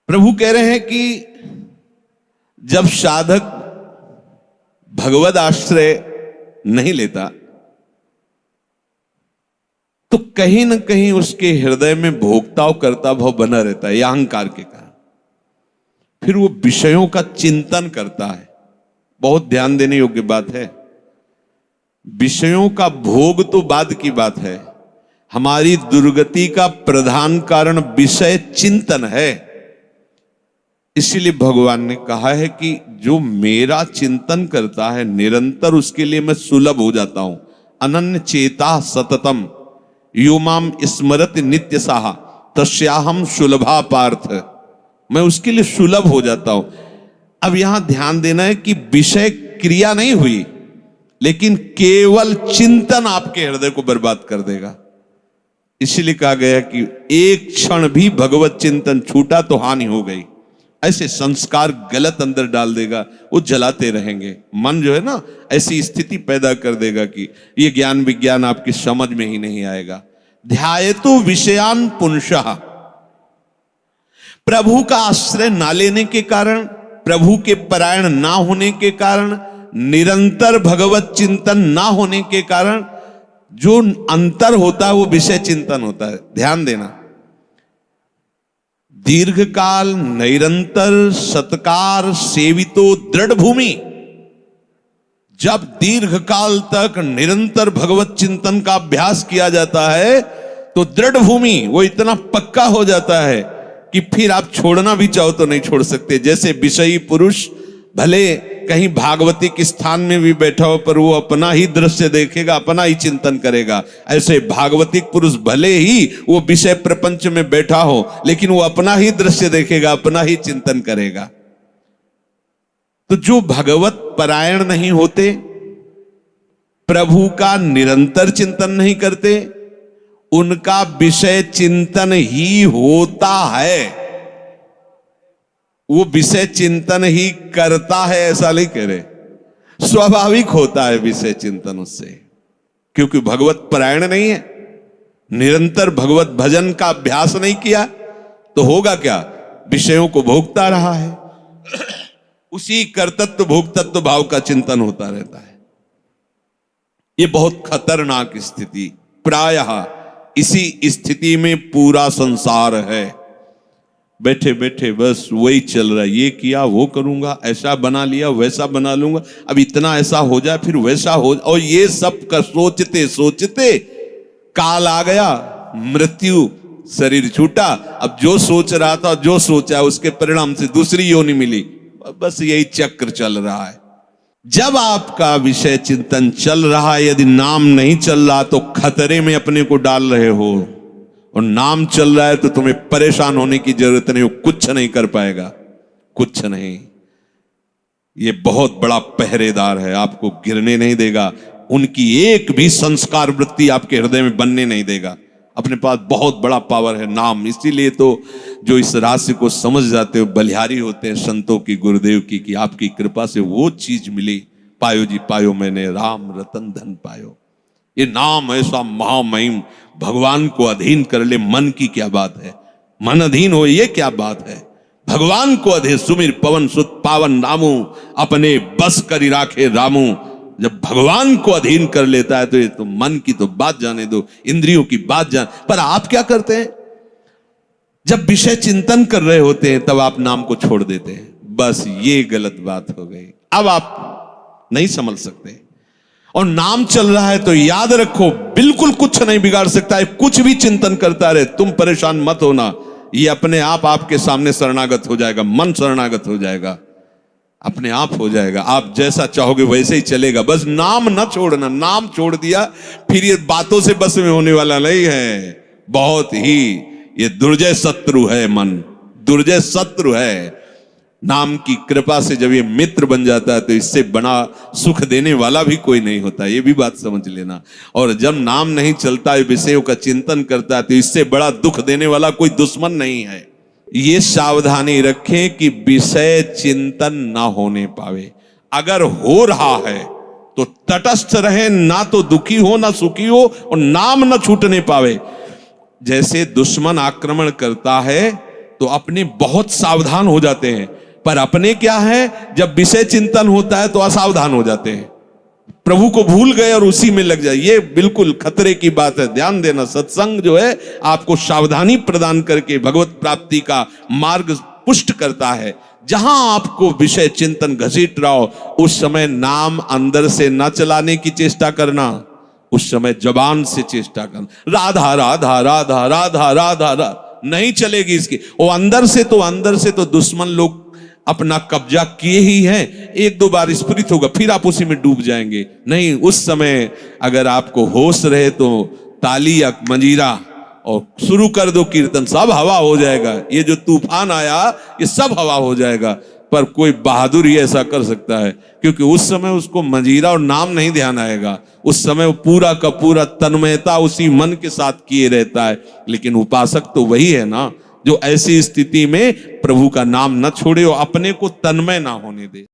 प्रभु कह रहे हैं कि जब साधक भगवद आश्रय नहीं लेता तो कहीं ना कहीं उसके हृदय में भोक्ता और कर्ता भाव बना रहता है, यह अहंकार के कारण। फिर वो विषयों का चिंतन करता है। बहुत ध्यान देने योग्य बात है, विषयों का भोग तो बाद की बात है, हमारी दुर्गति का प्रधान कारण विषय चिंतन है। इसीलिए भगवान ने कहा है कि जो मेरा चिंतन करता है निरंतर, उसके लिए मैं सुलभ हो जाता हूं। अनन्य चेता सततम यो माम स्मरति नित्य साहा तस्याहम सुलभा पार्थ। मैं उसके लिए सुलभ हो जाता हूं। अब यहां ध्यान देना है कि विषय क्रिया नहीं हुई, लेकिन केवल चिंतन आपके हृदय को बर्बाद कर देगा। इसीलिए कहा गया कि एक क्षण भी भगवत चिंतन छूटा तो हानि हो गई। ऐसे संस्कार गलत अंदर डाल देगा, वो जलाते रहेंगे। मन जो है ना, ऐसी स्थिति पैदा कर देगा कि ये ज्ञान विज्ञान आपकी समझ में ही नहीं आएगा। ध्यायतु विषयान पुंसः, प्रभु का आश्रय ना लेने के कारण, प्रभु के परायण ना होने के कारण, निरंतर भगवत चिंतन ना होने के कारण जो अंतर होता है वो विषय चिंतन होता है। ध्यान देना, दीर्घकाल निरंतर सत्कार सेवितो दृढ़ भूमि। जब दीर्घकाल तक निरंतर भगवत चिंतन का अभ्यास किया जाता है तो दृढ़ भूमि वो इतना पक्का हो जाता है कि फिर आप छोड़ना भी चाहो तो नहीं छोड़ सकते। जैसे विषयी पुरुष भले कहीं भागवतिक स्थान में भी बैठा हो पर वो अपना ही दृश्य देखेगा, अपना ही चिंतन करेगा। ऐसे भागवतिक पुरुष भले ही वो विषय प्रपंच में बैठा हो लेकिन वो अपना ही दृश्य देखेगा, अपना ही चिंतन करेगा। तो जो भगवत परायण नहीं होते, प्रभु का निरंतर चिंतन नहीं करते, उनका विषय चिंतन ही होता है। वो विषय चिंतन ही करता है ऐसा नहीं कह रहे, स्वाभाविक होता है विषय चिंतन उससे, क्योंकि भगवत परायण नहीं है, निरंतर भगवत भजन का अभ्यास नहीं किया तो होगा क्या, विषयों को भोगता रहा है। उसी कर्तृत्व भोक्तत्व भाव का चिंतन होता रहता है। ये बहुत खतरनाक स्थिति, प्रायः इसी स्थिति में पूरा संसार है। बैठे बैठे बस वही चल रहा है, ये किया वो करूंगा, ऐसा बना लिया वैसा बना लूंगा, अब इतना ऐसा हो जाए फिर वैसा हो, और ये सब का सोचते सोचते काल आ गया, मृत्यु, शरीर छूटा। अब जो सोच रहा था, जो सोचा उसके परिणाम से दूसरी योनि मिली। बस यही चक्र चल रहा है। जब आपका विषय चिंतन चल रहा है, यदि नाम नहीं चल रहा तो खतरे में अपने को डाल रहे हो, और नाम चल रहा है तो तुम्हें परेशान होने की जरूरत नहीं हो, कुछ नहीं कर पाएगा, कुछ नहीं। ये बहुत बड़ा पहरेदार है, आपको गिरने नहीं देगा, उनकी एक भी संस्कार वृत्ति आपके हृदय में बनने नहीं देगा। अपने पास बहुत बड़ा पावर है नाम। इसीलिए तो जो इस रहस्य को समझ जाते हो बलिहारी होते हैं संतों की, गुरुदेव की, कि आपकी कृपा से वो चीज मिली। पायो जी पायो मैंने राम रतन धन पायो। ये नाम ऐसा महामहिम, भगवान को अधीन कर ले, मन की क्या बात है, मन अधीन हो ये क्या बात है। भगवान को अधीन सुमिर पवन सुत पावन नामू, अपने बस करी राखे रामू। जब भगवान को अधीन कर लेता है तो ये तो मन की तो बात जाने दो, इंद्रियों की बात जान। पर आप क्या करते हैं, जब विषय चिंतन कर रहे होते हैं तब आप नाम को छोड़ देते हैं। बस ये गलत बात हो गई, अब आप नहीं समझ सकते। और नाम चल रहा है तो याद रखो बिल्कुल कुछ नहीं बिगाड़ सकता है, कुछ भी चिंतन करता रहे, तुम परेशान मत होना, ये अपने आप आपके सामने शरणागत हो जाएगा, मन शरणागत हो जाएगा, अपने आप हो जाएगा। आप जैसा चाहोगे वैसे ही चलेगा, बस नाम न छोड़ना। नाम छोड़ दिया फिर ये बातों से बस में होने वाला नहीं है। बहुत ही ये दुर्जय शत्रु है, मन दुर्जय शत्रु है। नाम की कृपा से जब ये मित्र बन जाता है तो इससे बड़ा सुख देने वाला भी कोई नहीं होता, ये भी बात समझ लेना। और जब नाम नहीं चलता है, विषयों का चिंतन करता है, तो इससे बड़ा दुख देने वाला कोई दुश्मन नहीं है। ये सावधानी रखें कि विषय चिंतन ना होने पावे। अगर हो रहा है तो तटस्थ रहे, ना तो दुखी हो ना सुखी हो, और नाम ना छूटने पावे। जैसे दुश्मन आक्रमण करता है तो अपने बहुत सावधान हो जाते हैं, पर अपने क्या है, जब विषय चिंतन होता है तो असावधान हो जाते हैं, प्रभु को भूल गए और उसी में लग जाए। ये बिल्कुल खतरे की बात है, ध्यान देना। सत्संग जो है आपको सावधानी प्रदान करके भगवत प्राप्ति का मार्ग पुष्ट करता है। जहां आपको विषय चिंतन घसीट रहा हो, उस समय नाम अंदर से न चलाने की चेष्टा करना, उस समय जबान से चेष्टा करना। राधा राधा राधा राधा राधा राधा नहीं चलेगी इसकी। वो अंदर से तो दुश्मन लोग अपना कब्जा किए ही हैं। एक दो बार स्फुरित होगा, फिर आप उसी में डूब जाएंगे। नहीं, उस समय अगर आपको होश रहे तो ताली या मंजीरा और शुरू कर दो कीर्तन, सब हवा हो जाएगा। ये जो तूफान आया ये सब हवा हो जाएगा। पर कोई बहादुर ही ऐसा कर सकता है, क्योंकि उस समय उसको मंजीरा और नाम नहीं ध्यान आएगा। उस समय वो पूरा का पूरा तन्मयता उसी मन के साथ किए रहता है। लेकिन उपासक तो वही है ना, जो ऐसी स्थिति में प्रभु का नाम न छोड़े और अपने को तन्मय ना होने दे।